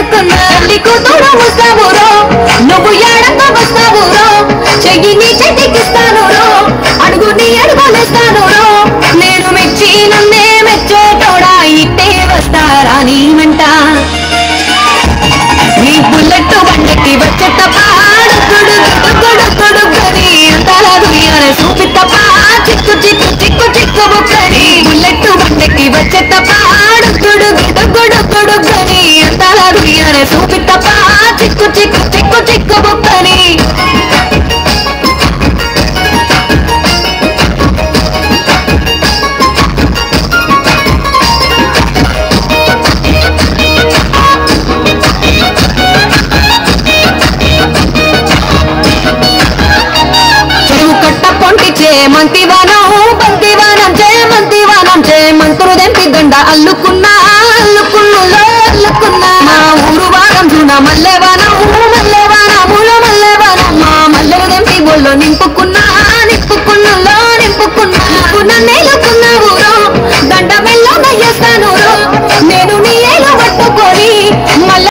అనుకున్నా కూతురు ముస్తావురో నువ్వు ఏడంగా వస్తావురో చెయ్యి నీ చేతికిస్తాను అడుగు నీ అడుగులేస్తాను నేను మెచ్చి నన్నే మెచ్చేటోడా ఇట్టే వస్తారా నీ వెంట నీ బుల్లెట్ బండకి వచ్చే తప్ప కొడుకొని అంతలా దుయ్యాలే చూపి తప్ప చిక్కు చిక్కు చిక్కు చిక్కు బుక్కని బుల్లెట్ బండకి వచ్చే తప్ప కొడుకొని అంతలా దుయ్యాలే చూపి తప్ప చిక్కు చిక్కు చిక్కు చిక్కు బుక్కని మంతివానం బంతివానం మంతులు దెంపి దండ అల్లుకున్నా మా ఊరు వారం చూడ మల్లెవానం మా మల్లెలు దెంపి ఒళ్ళు నింపు